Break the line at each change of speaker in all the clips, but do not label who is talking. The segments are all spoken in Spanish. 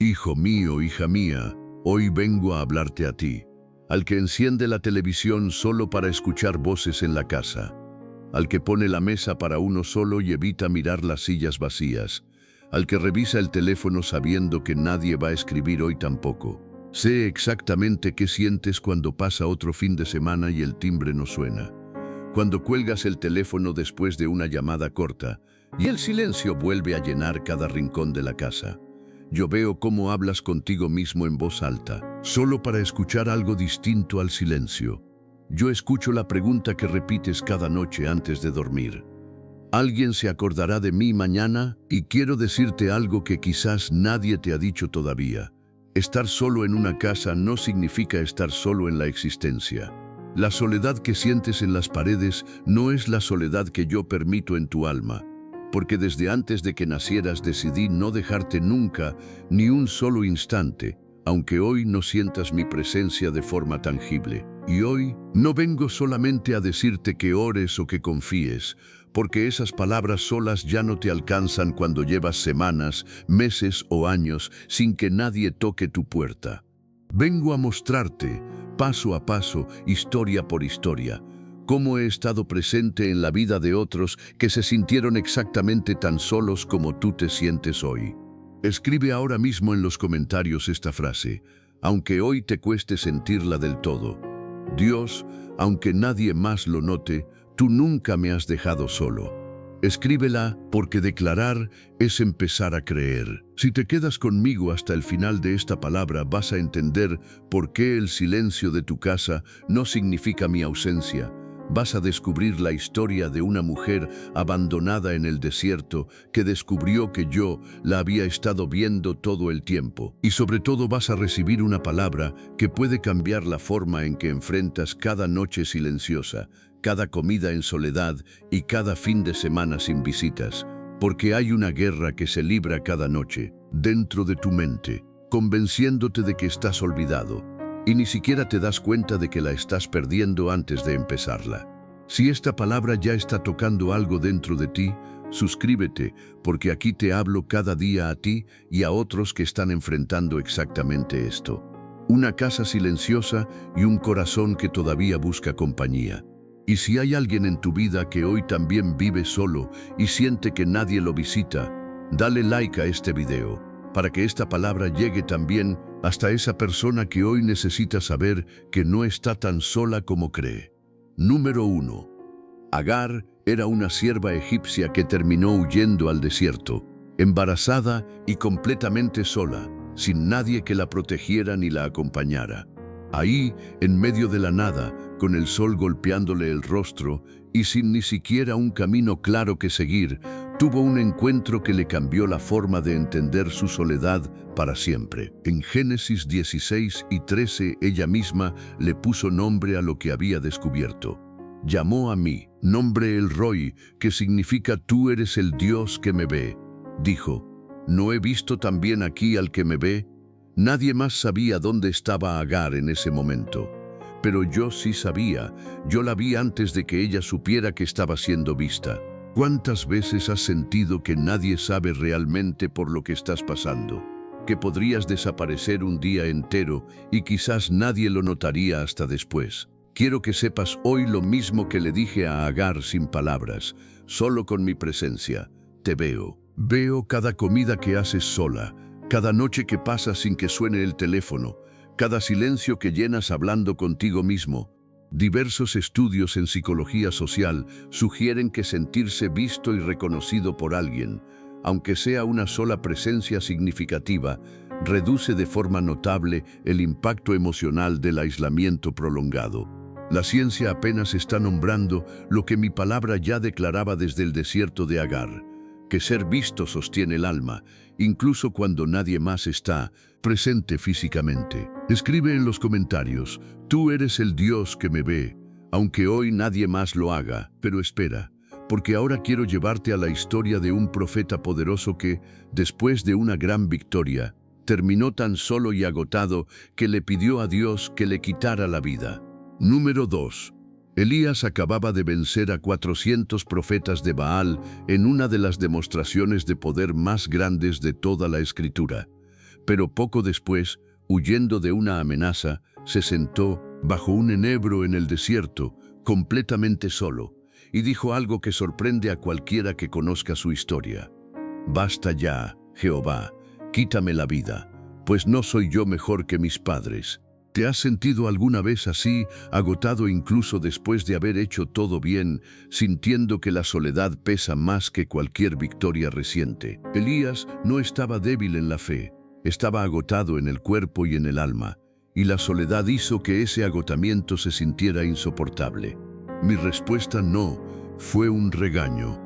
Hijo mío, hija mía, hoy vengo a hablarte a ti, al que enciende la televisión solo para escuchar voces en la casa, al que pone la mesa para uno solo y evita mirar las sillas vacías, al que revisa el teléfono sabiendo que nadie va a escribir hoy tampoco. Sé exactamente qué sientes cuando pasa otro fin de semana y el timbre no suena, cuando cuelgas el teléfono después de una llamada corta y el silencio vuelve a llenar cada rincón de la casa. Yo veo cómo hablas contigo mismo en voz alta, solo para escuchar algo distinto al silencio. Yo escucho la pregunta que repites cada noche antes de dormir. ¿Alguien se acordará de mí mañana? Y quiero decirte algo que quizás nadie te ha dicho todavía. Estar solo en una casa no significa estar solo en la existencia. La soledad que sientes en las paredes no es la soledad que yo permito en tu alma. Porque desde antes de que nacieras decidí no dejarte nunca, ni un solo instante, aunque hoy no sientas mi presencia de forma tangible. Y hoy no vengo solamente a decirte que ores o que confíes, porque esas palabras solas ya no te alcanzan cuando llevas semanas, meses o años sin que nadie toque tu puerta. Vengo a mostrarte, paso a paso, historia por historia, cómo he estado presente en la vida de otros que se sintieron exactamente tan solos como tú te sientes hoy. Escribe ahora mismo en los comentarios esta frase, aunque hoy te cueste sentirla del todo. Dios, aunque nadie más lo note, tú nunca me has dejado solo. Escríbela porque declarar es empezar a creer. Si te quedas conmigo hasta el final de esta palabra vas a entender por qué el silencio de tu casa no significa mi ausencia. Vas a descubrir la historia de una mujer abandonada en el desierto que descubrió que yo la había estado viendo todo el tiempo. Y sobre todo vas a recibir una palabra que puede cambiar la forma en que enfrentas cada noche silenciosa, cada comida en soledad y cada fin de semana sin visitas. Porque hay una guerra que se libra cada noche, dentro de tu mente, convenciéndote de que estás olvidado. Y ni siquiera te das cuenta de que la estás perdiendo antes de empezarla. Si esta palabra ya está tocando algo dentro de ti, suscríbete, porque aquí te hablo cada día a ti y a otros que están enfrentando exactamente esto. Una casa silenciosa y un corazón que todavía busca compañía. Y si hay alguien en tu vida que hoy también vive solo y siente que nadie lo visita, dale like a este video, para que esta palabra llegue también hasta esa persona que hoy necesita saber que no está tan sola como cree. Número 1. Agar era una sierva egipcia que terminó huyendo al desierto, embarazada y completamente sola, sin nadie que la protegiera ni la acompañara. Ahí, en medio de la nada, con el sol golpeándole el rostro y sin ni siquiera un camino claro que seguir, tuvo un encuentro que le cambió la forma de entender su soledad para siempre. En Génesis 16 y 13 ella misma le puso nombre a lo que había descubierto. Llamó a mí, nombre El Roi, que significa tú eres el Dios que me ve. Dijo, ¿no he visto también aquí al que me ve? Nadie más sabía dónde estaba Agar en ese momento. Pero yo sí sabía, yo la vi antes de que ella supiera que estaba siendo vista. ¿Cuántas veces has sentido que nadie sabe realmente por lo que estás pasando? Que podrías desaparecer un día entero y quizás nadie lo notaría hasta después. Quiero que sepas hoy lo mismo que le dije a Agar sin palabras, solo con mi presencia. Te veo. Veo cada comida que haces sola, cada noche que pasas sin que suene el teléfono, cada silencio que llenas hablando contigo mismo. Diversos estudios en psicología social sugieren que sentirse visto y reconocido por alguien, aunque sea una sola presencia significativa, reduce de forma notable el impacto emocional del aislamiento prolongado. La ciencia apenas está nombrando lo que mi palabra ya declaraba desde el desierto de Agar, que ser visto sostiene el alma, incluso cuando nadie más está presente físicamente. Escribe en los comentarios, tú eres el Dios que me ve, aunque hoy nadie más lo haga. Pero espera, porque ahora quiero llevarte a la historia de un profeta poderoso que, después de una gran victoria, terminó tan solo y agotado que le pidió a Dios que le quitara la vida. Número 2. Elías acababa de vencer a 400 profetas de Baal en una de las demostraciones de poder más grandes de toda la Escritura. Pero poco después, huyendo de una amenaza, se sentó bajo un enebro en el desierto, completamente solo, y dijo algo que sorprende a cualquiera que conozca su historia. «Basta ya, Jehová, quítame la vida, pues no soy yo mejor que mis padres». ¿Te has sentido alguna vez así, agotado incluso después de haber hecho todo bien, sintiendo que la soledad pesa más que cualquier victoria reciente? Elías no estaba débil en la fe, estaba agotado en el cuerpo y en el alma, y la soledad hizo que ese agotamiento se sintiera insoportable. Mi respuesta no fue un regaño.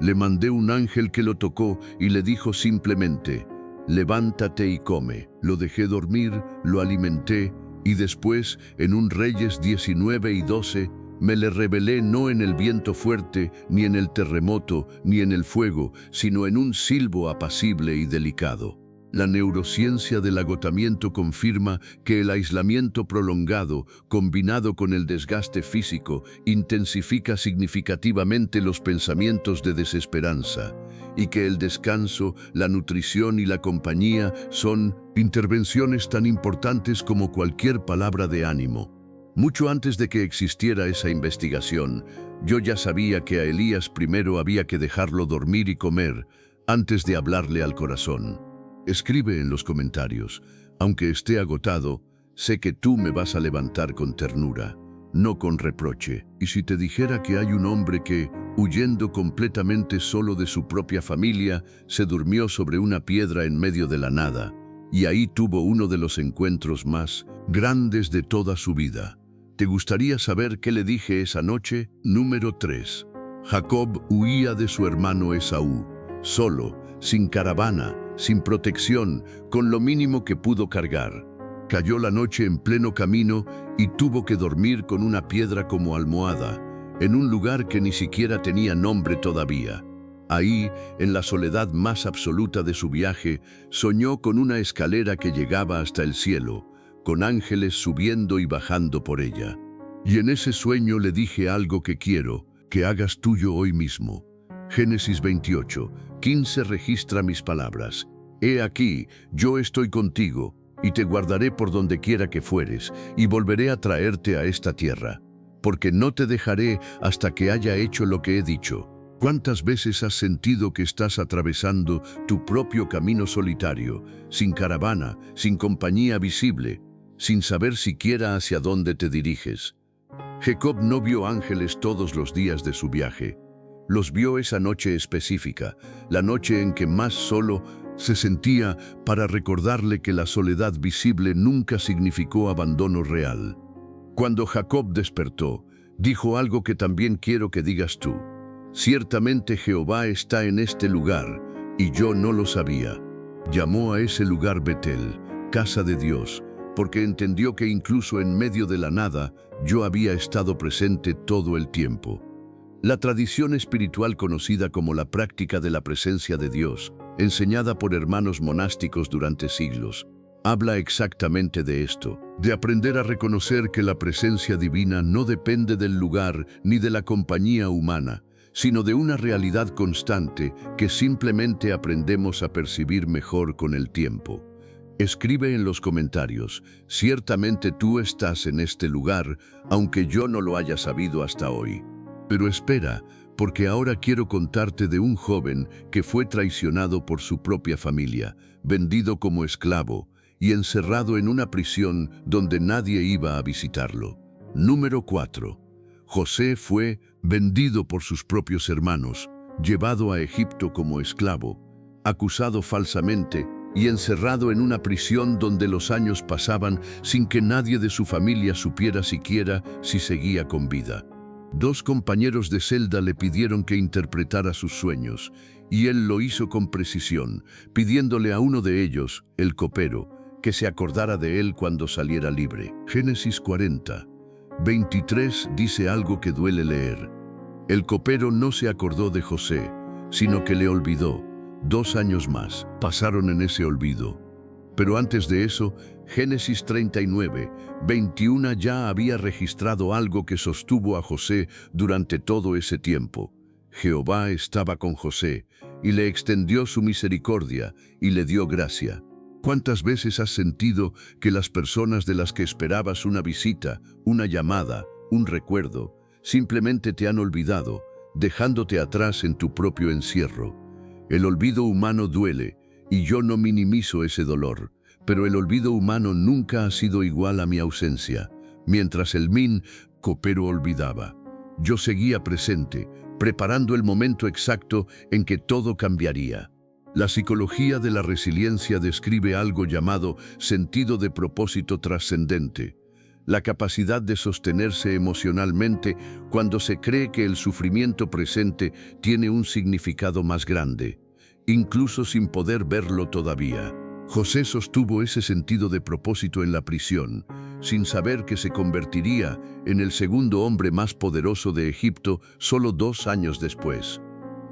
Le mandé un ángel que lo tocó y le dijo simplemente: «Levántate y come». Lo dejé dormir, lo alimenté, y después, en un Reyes 19:12, me le revelé no en el viento fuerte, ni en el terremoto, ni en el fuego, sino en un silbo apacible y delicado. La neurociencia del agotamiento confirma que el aislamiento prolongado, combinado con el desgaste físico, intensifica significativamente los pensamientos de desesperanza, y que el descanso, la nutrición y la compañía son intervenciones tan importantes como cualquier palabra de ánimo. Mucho antes de que existiera esa investigación, yo ya sabía que a Elías primero había que dejarlo dormir y comer antes de hablarle al corazón. Escribe en los comentarios: «Aunque esté agotado, sé que tú me vas a levantar con ternura, no con reproche». Y si te dijera que hay un hombre que, huyendo completamente solo de su propia familia, se durmió sobre una piedra en medio de la nada, y ahí tuvo uno de los encuentros más grandes de toda su vida. ¿Te gustaría saber qué le dije esa noche? Número 3. Jacob huía de su hermano Esaú, solo, sin caravana, sin protección, con lo mínimo que pudo cargar. Cayó la noche en pleno camino y tuvo que dormir con una piedra como almohada, en un lugar que ni siquiera tenía nombre todavía. Ahí, en la soledad más absoluta de su viaje, soñó con una escalera que llegaba hasta el cielo, con ángeles subiendo y bajando por ella. Y en ese sueño le dije algo que quiero que hagas tuyo hoy mismo. Génesis 28:15 registra mis palabras: «He aquí, yo estoy contigo, y te guardaré por donde quiera que fueres, y volveré a traerte a esta tierra, porque no te dejaré hasta que haya hecho lo que he dicho». ¿Cuántas veces has sentido que estás atravesando tu propio camino solitario, sin caravana, sin compañía visible, sin saber siquiera hacia dónde te diriges? Jacob no vio ángeles todos los días de su viaje. Los vio esa noche específica, la noche en que más solo se sentía, para recordarle que la soledad visible nunca significó abandono real. Cuando Jacob despertó, dijo algo que también quiero que digas tú: «Ciertamente Jehová está en este lugar, y yo no lo sabía». Llamó a ese lugar Betel, casa de Dios, porque entendió que incluso en medio de la nada, yo había estado presente todo el tiempo. La tradición espiritual conocida como la práctica de la presencia de Dios, enseñada por hermanos monásticos durante siglos, habla exactamente de esto, de aprender a reconocer que la presencia divina no depende del lugar ni de la compañía humana, sino de una realidad constante que simplemente aprendemos a percibir mejor con el tiempo. Escribe en los comentarios: «Ciertamente tú estás en este lugar, aunque yo no lo haya sabido hasta hoy». Pero espera, porque ahora quiero contarte de un joven que fue traicionado por su propia familia, vendido como esclavo y encerrado en una prisión donde nadie iba a visitarlo. Número 4. José fue vendido por sus propios hermanos, llevado a Egipto como esclavo, acusado falsamente y encerrado en una prisión donde los años pasaban sin que nadie de su familia supiera siquiera si seguía con vida. 2 compañeros de celda le pidieron que interpretara sus sueños, y él lo hizo con precisión, pidiéndole a uno de ellos, el copero, que se acordara de él cuando saliera libre. Génesis 40:23 dice algo que duele leer. El copero no se acordó de José, sino que le olvidó. 2 años más pasaron en ese olvido. Pero antes de eso, Génesis 39:21 ya había registrado algo que sostuvo a José durante todo ese tiempo. Jehová estaba con José, y le extendió su misericordia, y le dio gracia. ¿Cuántas veces has sentido que las personas de las que esperabas una visita, una llamada, un recuerdo, simplemente te han olvidado, dejándote atrás en tu propio encierro? El olvido humano duele, y yo no minimizo ese dolor, pero el olvido humano nunca ha sido igual a mi ausencia. Mientras el min copero olvidaba, yo seguía presente, preparando el momento exacto en que todo cambiaría. La psicología de la resiliencia describe algo llamado sentido de propósito trascendente, la capacidad de sostenerse emocionalmente cuando se cree que el sufrimiento presente tiene un significado más grande, incluso sin poder verlo todavía. José sostuvo ese sentido de propósito en la prisión, sin saber que se convertiría en el segundo hombre más poderoso de Egipto solo 2 años después.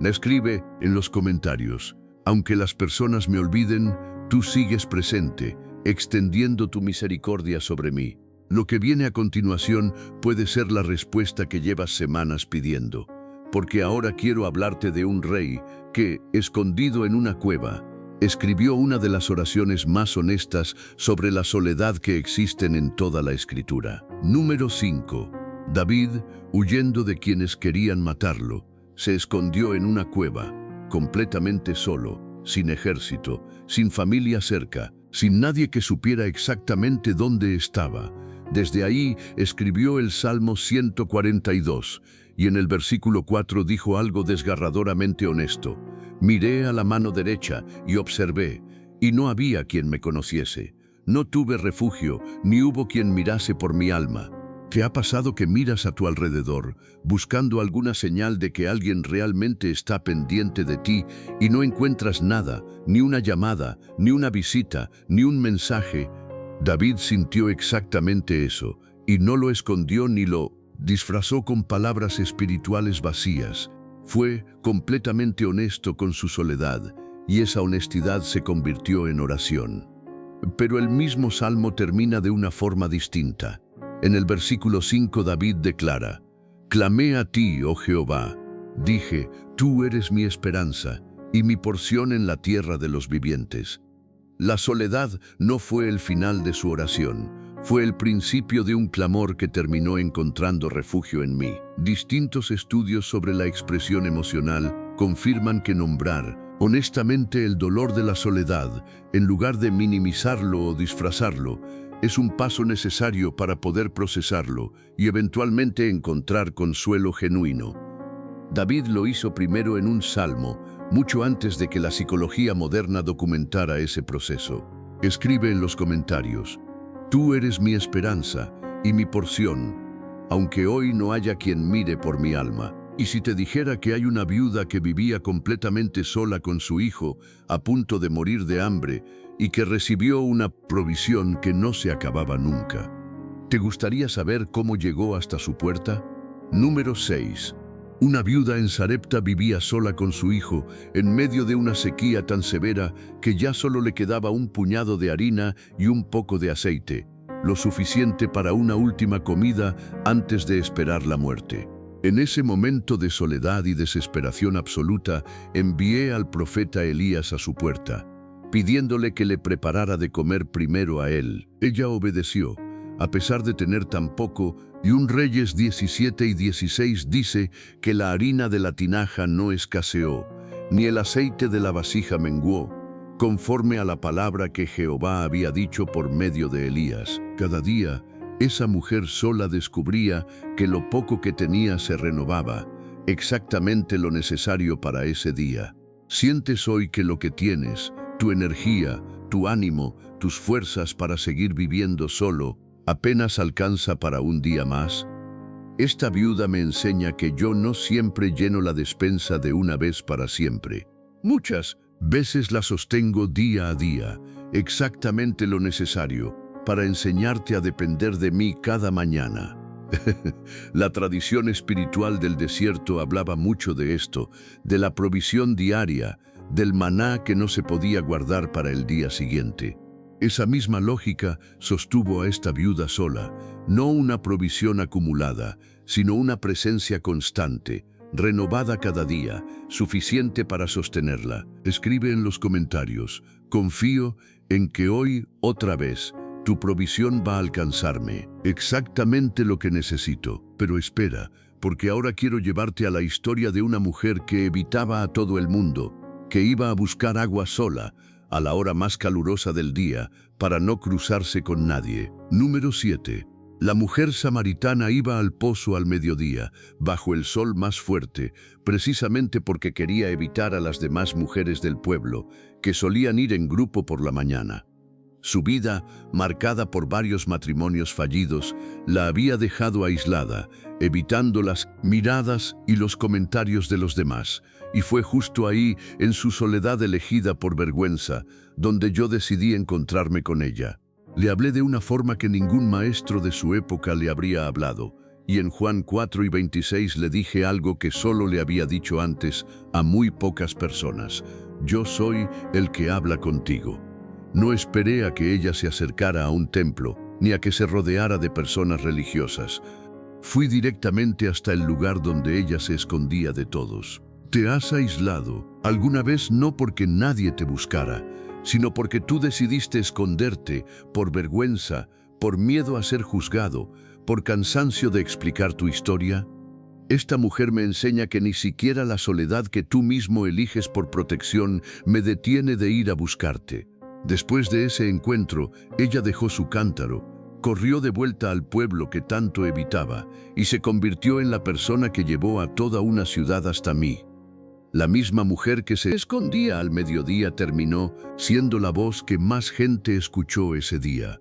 Escribe en los comentarios: aunque las personas me olviden, tú sigues presente, extendiendo tu misericordia sobre mí. Lo que viene a continuación puede ser la respuesta que llevas semanas pidiendo, porque ahora quiero hablarte de un rey que, escondido en una cueva, escribió una de las oraciones más honestas sobre la soledad que existen en toda la Escritura. Número 5. David, huyendo de quienes querían matarlo, se escondió en una cueva, completamente solo, sin ejército, sin familia cerca, sin nadie que supiera exactamente dónde estaba. Desde ahí escribió el Salmo 142, y en el versículo 4 dijo algo desgarradoramente honesto: miré a la mano derecha y observé, y no había quien me conociese. No tuve refugio, ni hubo quien mirase por mi alma. ¿Te ha pasado que miras a tu alrededor, buscando alguna señal de que alguien realmente está pendiente de ti y no encuentras nada, ni una llamada, ni una visita, ni un mensaje? David sintió exactamente eso, y no lo escondió ni lo disfrazó con palabras espirituales vacías. Fue completamente honesto con su soledad, y esa honestidad se convirtió en oración. Pero el mismo salmo termina de una forma distinta. En el versículo 5 David declara: clamé a ti, oh Jehová, dije, tú eres mi esperanza y mi porción en la tierra de los vivientes. La soledad no fue el final de su oración, fue el principio de un clamor que terminó encontrando refugio en mí. Distintos estudios sobre la expresión emocional confirman que nombrar honestamente el dolor de la soledad, en lugar de minimizarlo o disfrazarlo, es un paso necesario para poder procesarlo y eventualmente encontrar consuelo genuino. David lo hizo primero en un salmo, mucho antes de que la psicología moderna documentara ese proceso. Escribe en los comentarios: tú eres mi esperanza y mi porción, aunque hoy no haya quien mire por mi alma. Y si te dijera que hay una viuda que vivía completamente sola con su hijo, a punto de morir de hambre, y que recibió una provisión que no se acababa nunca, ¿te gustaría saber cómo llegó hasta su puerta? Número 6. Una viuda en Sarepta vivía sola con su hijo, en medio de una sequía tan severa que ya solo le quedaba un puñado de harina y un poco de aceite, lo suficiente para una última comida antes de esperar la muerte. En ese momento de soledad y desesperación absoluta, envié al profeta Elías a su puerta, pidiéndole que le preparara de comer primero a él. Ella obedeció, a pesar de tener tan poco, y 1 Reyes 17 y 16 dice que la harina de la tinaja no escaseó, ni el aceite de la vasija menguó, conforme a la palabra que Jehová había dicho por medio de Elías. Cada día, esa mujer sola descubría que lo poco que tenía se renovaba, exactamente lo necesario para ese día. ¿Sientes hoy que lo que tienes, tu energía, tu ánimo, tus fuerzas para seguir viviendo solo, apenas alcanza para un día más? Esta viuda me enseña que yo no siempre lleno la despensa de una vez para siempre. Muchas veces la sostengo día a día, exactamente lo necesario, para enseñarte a depender de mí cada mañana. La tradición espiritual del desierto hablaba mucho de esto, de la provisión diaria, del maná que no se podía guardar para el día siguiente. Esa misma lógica sostuvo a esta viuda sola, no una provisión acumulada, sino una presencia constante, renovada cada día, suficiente para sostenerla. Escribe en los comentarios: confío en que hoy, otra vez, tu provisión va a alcanzarme. Exactamente lo que necesito. Pero espera, porque ahora quiero llevarte a la historia de una mujer que evitaba a todo el mundo, que iba a buscar agua sola, a la hora más calurosa del día, para no cruzarse con nadie. Número 7. La mujer samaritana iba al pozo al mediodía, bajo el sol más fuerte, precisamente porque quería evitar a las demás mujeres del pueblo, que solían ir en grupo por la mañana. Su vida, marcada por varios matrimonios fallidos, la había dejado aislada, evitando las miradas y los comentarios de los demás. Y fue justo ahí, en su soledad elegida por vergüenza, donde yo decidí encontrarme con ella. Le hablé de una forma que ningún maestro de su época le habría hablado, y en Juan 4:26 le dije algo que solo le había dicho antes a muy pocas personas: yo soy el que habla contigo. No esperé a que ella se acercara a un templo, ni a que se rodeara de personas religiosas. Fui directamente hasta el lugar donde ella se escondía de todos. ¿Te has aislado alguna vez no porque nadie te buscara, sino porque tú decidiste esconderte por vergüenza, por miedo a ser juzgado, por cansancio de explicar tu historia? Esta mujer me enseña que ni siquiera la soledad que tú mismo eliges por protección me detiene de ir a buscarte. Después de ese encuentro, ella dejó su cántaro, corrió de vuelta al pueblo que tanto evitaba y se convirtió en la persona que llevó a toda una ciudad hasta mí. La misma mujer que se escondía al mediodía terminó siendo la voz que más gente escuchó ese día.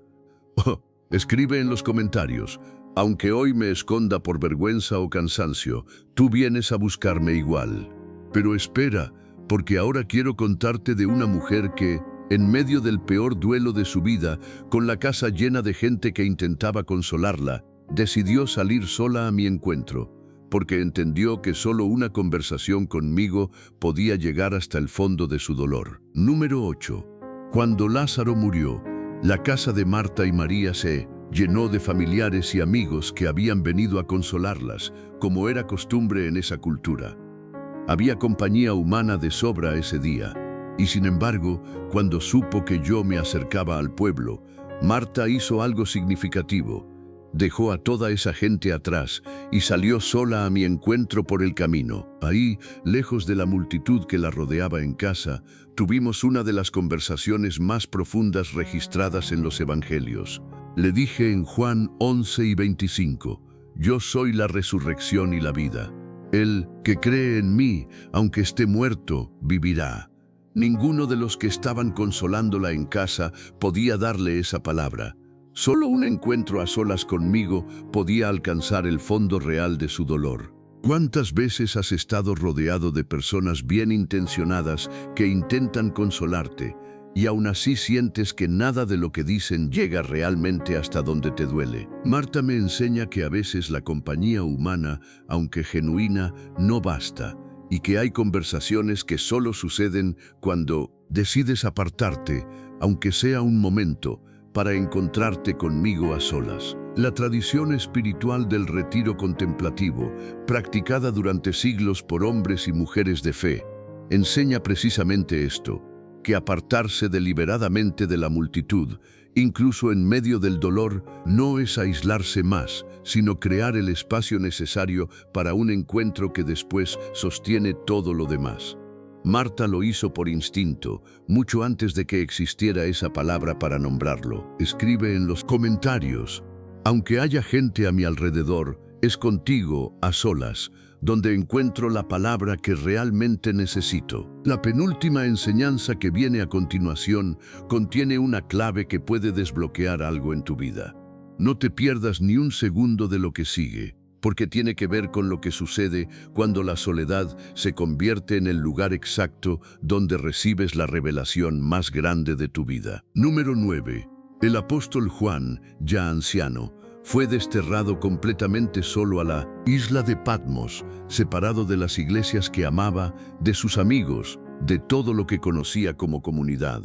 Oh, escribe en los comentarios: aunque hoy me esconda por vergüenza o cansancio, tú vienes a buscarme igual. Pero espera, porque ahora quiero contarte de una mujer que, en medio del peor duelo de su vida, con la casa llena de gente que intentaba consolarla, decidió salir sola a mi encuentro, porque entendió que solo una conversación conmigo podía llegar hasta el fondo de su dolor. Número 8. Cuando Lázaro murió, la casa de Marta y María se llenó de familiares y amigos que habían venido a consolarlas, como era costumbre en esa cultura. Había compañía humana de sobra ese día. Y sin embargo, cuando supo que yo me acercaba al pueblo, Marta hizo algo significativo. Dejó a toda esa gente atrás y salió sola a mi encuentro por el camino. Ahí, lejos de la multitud que la rodeaba en casa, tuvimos una de las conversaciones más profundas registradas en los evangelios. Le dije en Juan 11:25, yo soy la resurrección y la vida. El que cree en mí, aunque esté muerto, vivirá. Ninguno de los que estaban consolándola en casa podía darle esa palabra. Solo un encuentro a solas conmigo podía alcanzar el fondo real de su dolor. ¿Cuántas veces has estado rodeado de personas bien intencionadas que intentan consolarte, y aún así sientes que nada de lo que dicen llega realmente hasta donde te duele? Marta me enseña que a veces la compañía humana, aunque genuina, no basta, y que hay conversaciones que solo suceden cuando decides apartarte, aunque sea un momento, para encontrarte conmigo a solas. La tradición espiritual del retiro contemplativo, practicada durante siglos por hombres y mujeres de fe, enseña precisamente esto, que apartarse deliberadamente de la multitud, incluso en medio del dolor, no es aislarse más, sino crear el espacio necesario para un encuentro que después sostiene todo lo demás. Marta lo hizo por instinto, mucho antes de que existiera esa palabra para nombrarlo. Escribe en los comentarios: aunque haya gente a mi alrededor, es contigo, a solas, donde encuentro la palabra que realmente necesito. La penúltima enseñanza que viene a continuación contiene una clave que puede desbloquear algo en tu vida. No te pierdas ni un segundo de lo que sigue, porque tiene que ver con lo que sucede cuando la soledad se convierte en el lugar exacto donde recibes la revelación más grande de tu vida. Número 9. El apóstol Juan, ya anciano, fue desterrado completamente solo a la isla de Patmos, separado de las iglesias que amaba, de sus amigos, de todo lo que conocía como comunidad.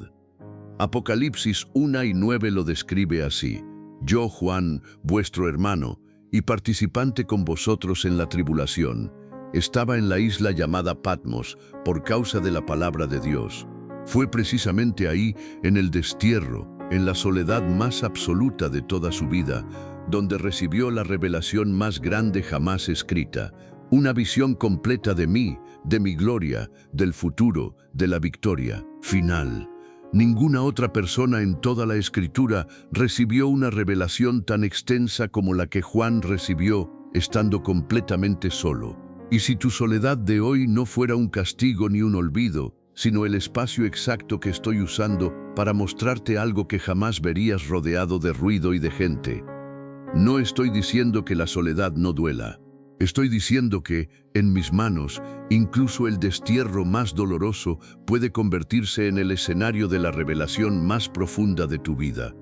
Apocalipsis 1:9 lo describe así: yo, Juan, vuestro hermano, y participante con vosotros en la tribulación, estaba en la isla llamada Patmos por causa de la palabra de Dios. Fue precisamente ahí, en el destierro, en la soledad más absoluta de toda su vida, donde recibió la revelación más grande jamás escrita, una visión completa de mí, de mi gloria, del futuro, de la victoria final. Ninguna otra persona en toda la Escritura recibió una revelación tan extensa como la que Juan recibió, estando completamente solo. Y si tu soledad de hoy no fuera un castigo ni un olvido, sino el espacio exacto que estoy usando para mostrarte algo que jamás verías rodeado de ruido y de gente. No estoy diciendo que la soledad no duela. Estoy diciendo que, en mis manos, incluso el destierro más doloroso puede convertirse en el escenario de la revelación más profunda de tu vida.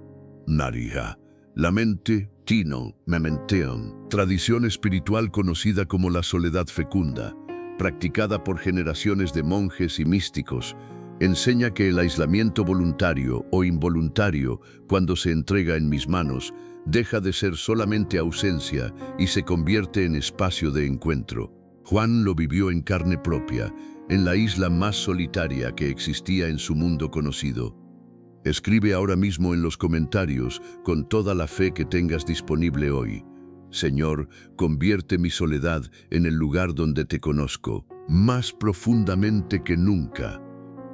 Naria, la mente, tino, mementeon, tradición espiritual conocida como la soledad fecunda, practicada por generaciones de monjes y místicos, enseña que el aislamiento voluntario o involuntario, cuando se entrega en mis manos, deja de ser solamente ausencia y se convierte en espacio de encuentro. Juan lo vivió en carne propia, en la isla más solitaria que existía en su mundo conocido. Escribe ahora mismo en los comentarios, con toda la fe que tengas disponible hoy: Señor, convierte mi soledad en el lugar donde te conozco, más profundamente que nunca.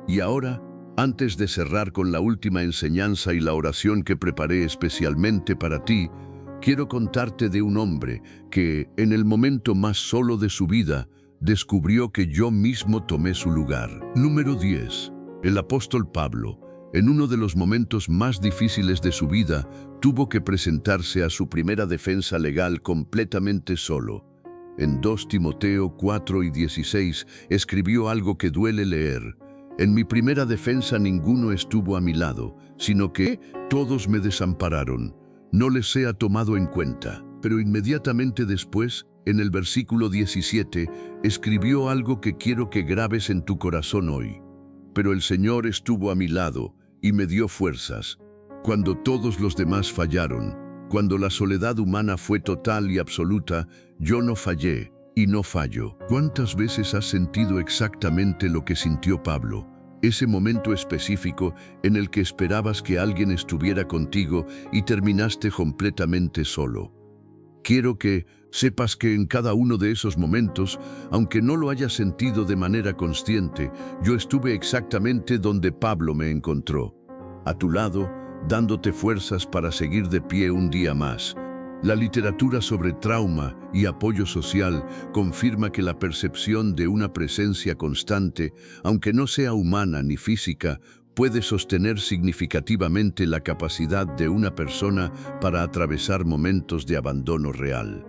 Y ahora, antes de cerrar con la última enseñanza y la oración que preparé especialmente para ti, quiero contarte de un hombre que, en el momento más solo de su vida, descubrió que yo mismo tomé su lugar. Número 10. El apóstol Pablo, en uno de los momentos más difíciles de su vida, tuvo que presentarse a su primera defensa legal completamente solo. En 2 Timoteo 4:16 escribió algo que duele leer: En mi primera defensa ninguno estuvo a mi lado, sino que todos me desampararon. No les sea tomado en cuenta. Pero inmediatamente después, en el versículo 17, escribió algo que quiero que grabes en tu corazón hoy. Pero el Señor estuvo a mi lado y me dio fuerzas. Cuando todos los demás fallaron, cuando la soledad humana fue total y absoluta, yo no fallé. Y no fallo. ¿Cuántas veces has sentido exactamente lo que sintió Pablo? Ese momento específico en el que esperabas que alguien estuviera contigo y terminaste completamente solo. Quiero que sepas que en cada uno de esos momentos, aunque no lo hayas sentido de manera consciente, yo estuve exactamente donde Pablo me encontró, a tu lado, dándote fuerzas para seguir de pie un día más. La literatura sobre trauma y apoyo social confirma que la percepción de una presencia constante, aunque no sea humana ni física, puede sostener significativamente la capacidad de una persona para atravesar momentos de abandono real.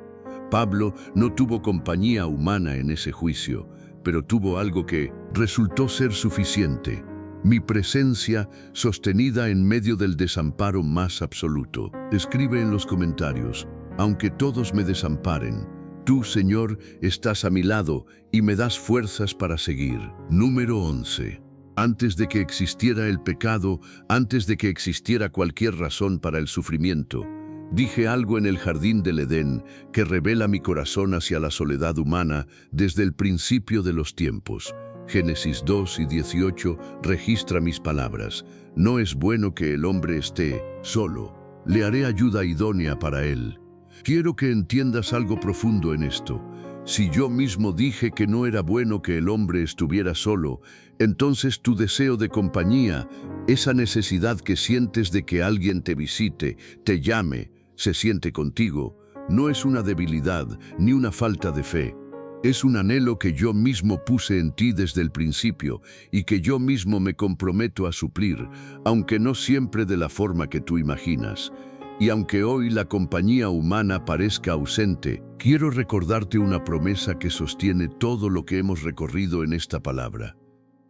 Pablo no tuvo compañía humana en ese juicio, pero tuvo algo que resultó ser suficiente: mi presencia sostenida en medio del desamparo más absoluto. Escribe en los comentarios: aunque todos me desamparen, tú, Señor, estás a mi lado y me das fuerzas para seguir. Número 11. Antes de que existiera el pecado, antes de que existiera cualquier razón para el sufrimiento, dije algo en el jardín del Edén que revela mi corazón hacia la soledad humana desde el principio de los tiempos. Génesis 2:18 registra mis palabras: no es bueno que el hombre esté solo, le haré ayuda idónea para él. Quiero que entiendas algo profundo en esto. Si yo mismo dije que no era bueno que el hombre estuviera solo, entonces tu deseo de compañía, esa necesidad que sientes de que alguien te visite, te llame, se siente contigo, no es una debilidad ni una falta de fe. Es un anhelo que yo mismo puse en ti desde el principio y que yo mismo me comprometo a suplir, aunque no siempre de la forma que tú imaginas. Y aunque hoy la compañía humana parezca ausente, quiero recordarte una promesa que sostiene todo lo que hemos recorrido en esta palabra.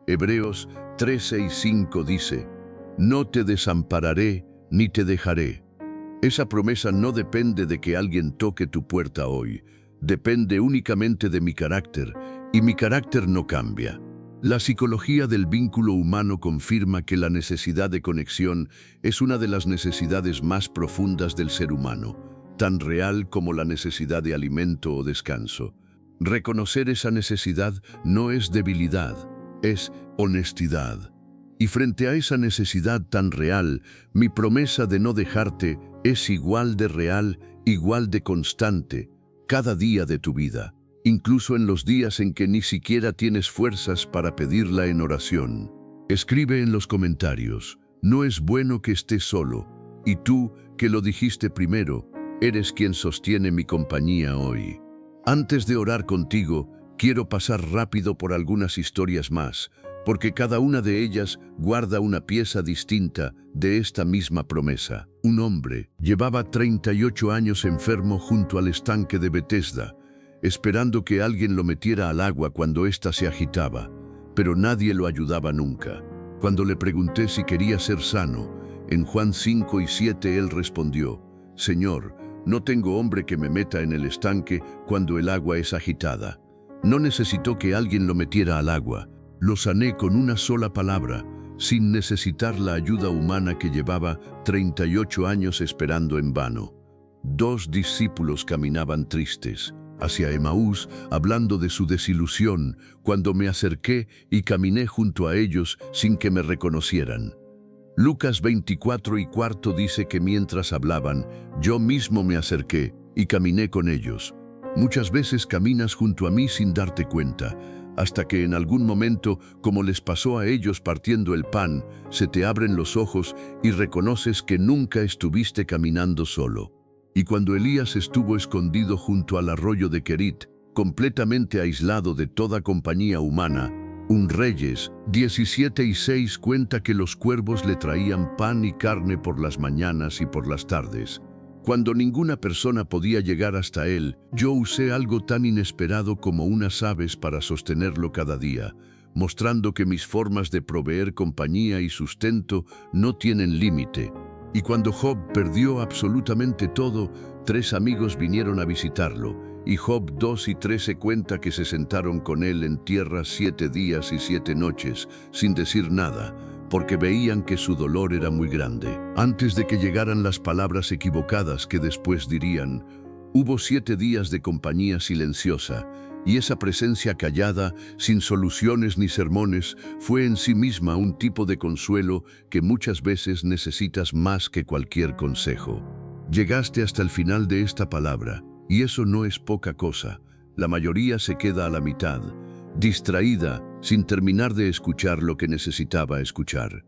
Hebreos 3:6-5 dice: no te desampararé ni te dejaré. Esa promesa no depende de que alguien toque tu puerta hoy. Depende únicamente de mi carácter, y mi carácter no cambia. La psicología del vínculo humano confirma que la necesidad de conexión es una de las necesidades más profundas del ser humano, tan real como la necesidad de alimento o descanso. Reconocer esa necesidad no es debilidad, es honestidad. Y frente a esa necesidad tan real, mi promesa de no dejarte es igual de real, igual de constante, cada día de tu vida, incluso en los días en que ni siquiera tienes fuerzas para pedirla en oración. Escribe en los comentarios, no es bueno que estés solo, y tú, que lo dijiste primero, eres quien sostiene mi compañía hoy. Antes de orar contigo, quiero pasar rápido por algunas historias más, porque cada una de ellas guarda una pieza distinta de esta misma promesa. Un hombre llevaba 38 años enfermo junto al estanque de Betesda, esperando que alguien lo metiera al agua cuando ésta se agitaba, pero nadie lo ayudaba nunca. Cuando le pregunté si quería ser sano, en Juan 5 y 7 él respondió, «Señor, no tengo hombre que me meta en el estanque cuando el agua es agitada». No necesitó que alguien lo metiera al agua. Lo sané con una sola palabra, sin necesitar la ayuda humana que llevaba 38 años esperando en vano. 2 discípulos caminaban tristes hacia Emaús, hablando de su desilusión, cuando me acerqué y caminé junto a ellos sin que me reconocieran. Lucas 24:4 dice que mientras hablaban, yo mismo me acerqué y caminé con ellos. Muchas veces caminas junto a mí sin darte cuenta, hasta que en algún momento, como les pasó a ellos partiendo el pan, se te abren los ojos y reconoces que nunca estuviste caminando solo. Y cuando Elías estuvo escondido junto al arroyo de Querit, completamente aislado de toda compañía humana, Reyes 17:6 cuenta que los cuervos le traían pan y carne por las mañanas y por las tardes. Cuando ninguna persona podía llegar hasta él, yo usé algo tan inesperado como unas aves para sostenerlo cada día, mostrando que mis formas de proveer compañía y sustento no tienen límite. Y cuando Job perdió absolutamente todo, 3 amigos vinieron a visitarlo, y Job 2:13 cuenta que se sentaron con él en tierra 7 días y 7 noches, sin decir nada, porque veían que su dolor era muy grande. Antes de que llegaran las palabras equivocadas que después dirían, hubo 7 días de compañía silenciosa, y esa presencia callada, sin soluciones ni sermones, fue en sí misma un tipo de consuelo que muchas veces necesitas más que cualquier consejo. Llegaste hasta el final de esta palabra, y eso no es poca cosa. La mayoría se queda a la mitad, distraída, sin terminar de escuchar lo que necesitaba escuchar.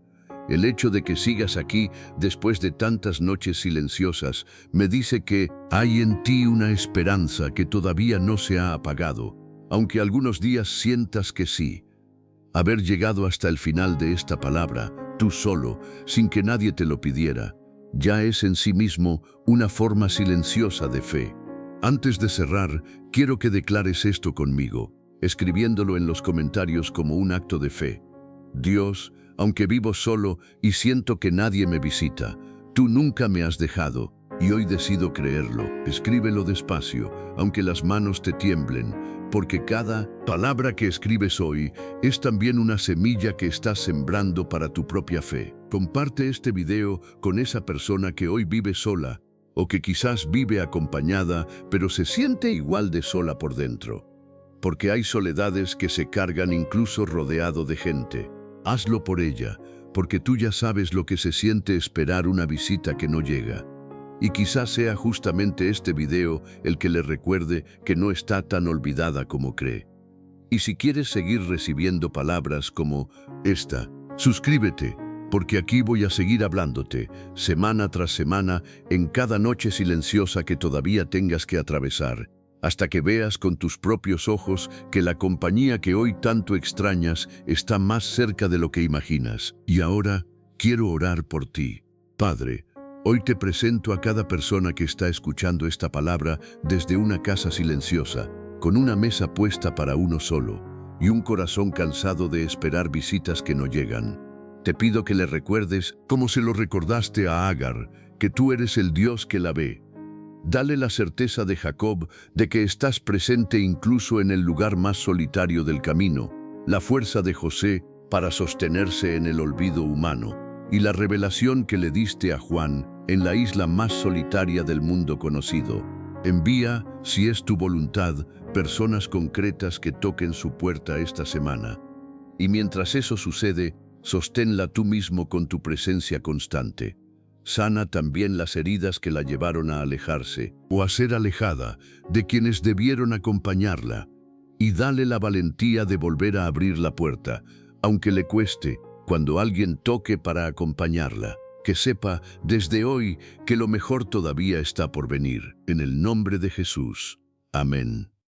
El hecho de que sigas aquí después de tantas noches silenciosas me dice que hay en ti una esperanza que todavía no se ha apagado, aunque algunos días sientas que sí. Haber llegado hasta el final de esta palabra, tú solo, sin que nadie te lo pidiera, ya es en sí mismo una forma silenciosa de fe. Antes de cerrar, quiero que declares esto conmigo, escribiéndolo en los comentarios como un acto de fe. Dios, aunque vivo solo y siento que nadie me visita, tú nunca me has dejado y hoy decido creerlo. Escríbelo despacio, aunque las manos te tiemblen, porque cada palabra que escribes hoy es también una semilla que estás sembrando para tu propia fe. Comparte este video con esa persona que hoy vive sola o que quizás vive acompañada, pero se siente igual de sola por dentro. Porque hay soledades que se cargan incluso rodeado de gente. Hazlo por ella, porque tú ya sabes lo que se siente esperar una visita que no llega. Y quizás sea justamente este video el que le recuerde que no está tan olvidada como cree. Y si quieres seguir recibiendo palabras como esta, suscríbete, porque aquí voy a seguir hablándote, semana tras semana, en cada noche silenciosa que todavía tengas que atravesar, hasta que veas con tus propios ojos que la compañía que hoy tanto extrañas está más cerca de lo que imaginas. Y ahora quiero orar por ti. Padre, hoy te presento a cada persona que está escuchando esta palabra desde una casa silenciosa, con una mesa puesta para uno solo y un corazón cansado de esperar visitas que no llegan. Te pido que le recuerdes, como se lo recordaste a Agar, que tú eres el Dios que la ve. Dale la certeza de Jacob de que estás presente incluso en el lugar más solitario del camino, la fuerza de José para sostenerse en el olvido humano, y la revelación que le diste a Juan en la isla más solitaria del mundo conocido. Envía, si es tu voluntad, personas concretas que toquen su puerta esta semana. Y mientras eso sucede, sosténla tú mismo con tu presencia constante. Sana también las heridas que la llevaron a alejarse o a ser alejada de quienes debieron acompañarla. Y dale la valentía de volver a abrir la puerta, aunque le cueste, cuando alguien toque para acompañarla. Que sepa desde hoy que lo mejor todavía está por venir. En el nombre de Jesús. Amén.